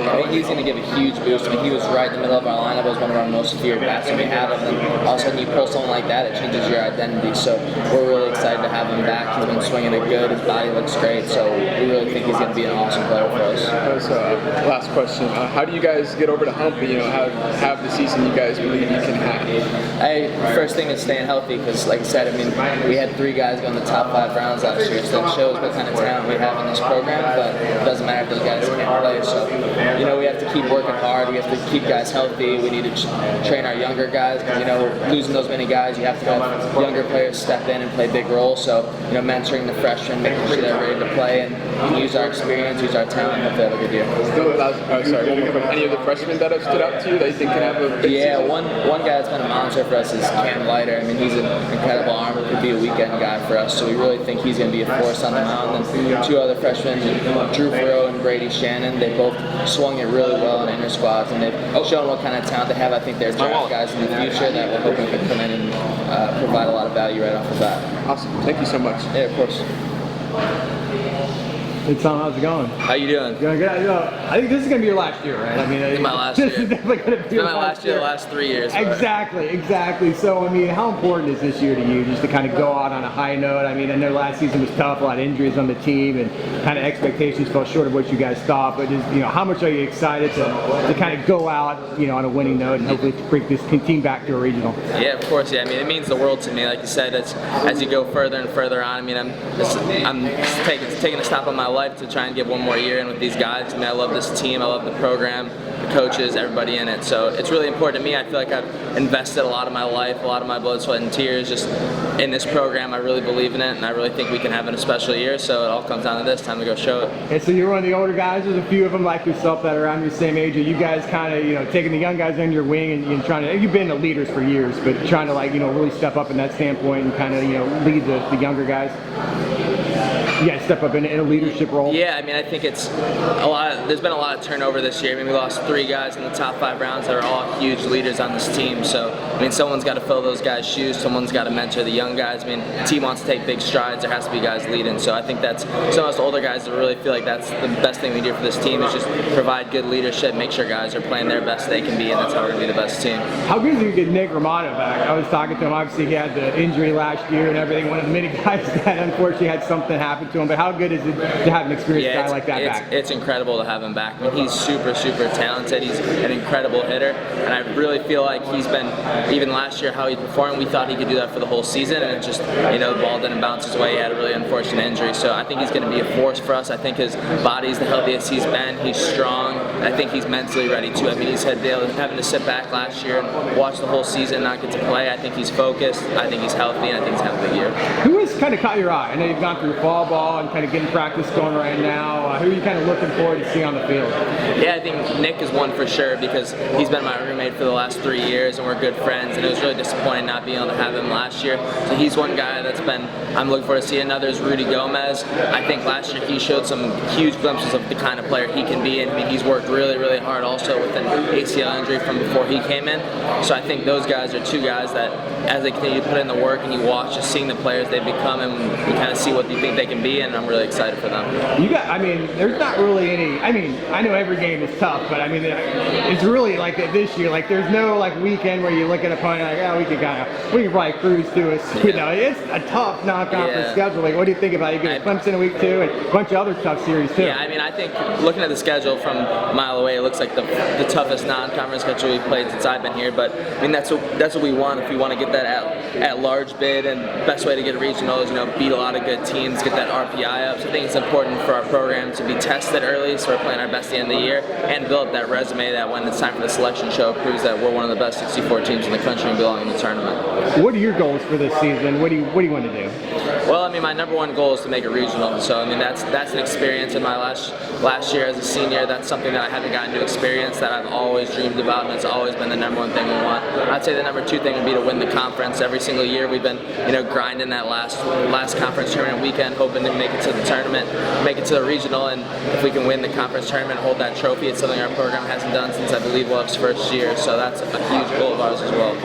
I mean, he's going to give a huge boost. I mean, he was right in the middle of our lineup. It was one of our most feared bats that we had. And then all of a sudden you pull someone like that, it changes your identity. So we're really excited to have him back. He's been swinging it good. His body looks great. So we really think he's going to be an awesome player for us. Last question. How do you guys get over the hump and have the season you guys believe you can have? First thing is staying healthy because, like I said, I mean, we had 3 guys go in the top 5 rounds last year, so that shows what kind of talent we have in this program, but it doesn't matter if those guys can't play. So, we have to keep working hard. We have to keep guys healthy. We need to train our younger guys because, losing those many guys, you have to have younger players step in and play big roles. So, mentoring the freshmen, making sure they're ready to play and use our experience, use our talent, and hopefully have a good year. One more question. Any of the freshmen that have stood out to you that you think can have a big season? one guy that's been a monster for us is Cam Leiter. I mean, he's an incredible arm. Could be a weekend guy for us. So we really think he's going to be a force on the mound. And 2 other freshmen, Drew Farrow and Brady Shannon, they both swung it really well in inter squads, and they've shown what kind of talent they have. I think they're draft guys in the future that we're hoping can come in and provide a lot of value right off the bat. Awesome. Thank you so much. Yeah, of course. Hey Tom, how's it going? How you doing? Going good. I think this is going to be your last year, right? I mean, it's my last year. This is definitely going to be my last year. The last 3 years. Exactly. So, I mean, how important is this year to you, just to kind of go out on a high note? I mean, I know last season was tough, a lot of injuries on the team, and kind of expectations fell short of what you guys thought. But just, how much are you excited to kind of go out, on a winning note and hopefully bring this team back to a regional? Yeah, of course. Yeah, I mean, it means the world to me. Like you said, as you go further and further on. I mean, I'm taking a stop on my life to try and get one more year in with these guys. I mean, I love this team. I love the program, the coaches, everybody in it. So it's really important to me. I feel like I've invested a lot of my life, a lot of my blood, sweat, and tears just in this program. I really believe in it, and I really think we can have a special year. So it all comes down to this. Time to go show it. And so you're one of the older guys. There's a few of them like yourself that are around your same age. Are you guys kind of, taking the young guys under your wing and trying to? You've been the leaders for years, but trying to really step up in that standpoint and kind of lead the younger guys. Yeah, step up in a leadership role. Yeah, I mean, I think it's a lot. There's been a lot of turnover this year. I mean, we lost 3 guys in the top 5 rounds that are all huge leaders on this team. So, I mean, someone's got to fill those guys' shoes. Someone's got to mentor the young guys. I mean, the team wants to take big strides. There has to be guys leading. So I think that's some of us older guys that really feel like that's the best thing we do for this team is just provide good leadership, make sure guys are playing their best they can be, and that's how we're going to be the best team. How good is it to get Nick Romano back? I was talking to him. Obviously, he had the injury last year and everything. One of the many guys that unfortunately had something happen to him. But how good is it to have an experienced guy like that back? It's incredible to have him back. I mean, he's super talented. He's an incredible hitter, and I really feel like he's been, even last year, how he performed, we thought he could do that for the whole season, and it just, the ball didn't bounce his way. He had a really unfortunate injury, so I think he's going to be a force for us. I think his body's the healthiest he's been. He's strong. I think he's mentally ready too. I mean, he's having to sit back last year and watch the whole season, not get to play. I think he's focused. I think he's healthy, and I think he's having a good year. Who has kind of caught your eye? I know you've gone through fall ball and kind of getting practice going right now. Who are you kind of looking forward to see on the field? Yeah, I think Nick is one for sure because he's been my roommate for the last 3 years and we're good friends, and it was really disappointing not being able to have him last year. So he's one guy I'm looking forward to seeing. Another is Rudy Gomez. I think last year he showed some huge glimpses of the kind of player he can be, and I mean, he's worked really hard also with an ACL injury from before he came in. So I think those guys are 2 guys that as they continue to put in the work and you watch just seeing the players they become, and we kind of see what you think they can be, and I'm really excited for them. There's not really any, I know every game is tough, but it's really like this year, like there's no weekend where you look at a opponent like, we can probably cruise through us. It's a tough non-conference schedule. Like, what do you think about it? You get Clemson in week 2 and a bunch of other tough series too. Yeah, I think looking at the schedule from a mile away, it looks like the toughest non-conference schedule we've played since I've been here, but that's what we want. If we want to get that at large bid, and best way to get a regional is beat a lot of good teams, get that RPI up. So I think it's important for our program to be tested early, so we're playing our best at the end of the year, and build up that resume that when it's time for the selection show, proves that we're one of the best 64 teams in the country and belong in the tournament. What are your goals for this season? What do you want to do? Well, my number 1 goal is to make a regional. So that's an experience in my last year as a senior. That's something that I haven't gotten to experience that I've always dreamed about, and it's always been the number 1 thing we want. I'd say the number 2 thing would be to win the conference. Every single year we've been grinding that last conference tournament weekend, hoping to make it to the tournament, make it to the regional, and if we can win the conference tournament, hold that trophy, it's something our program hasn't done since I believe Love's first year. So that's a huge goal of ours as well.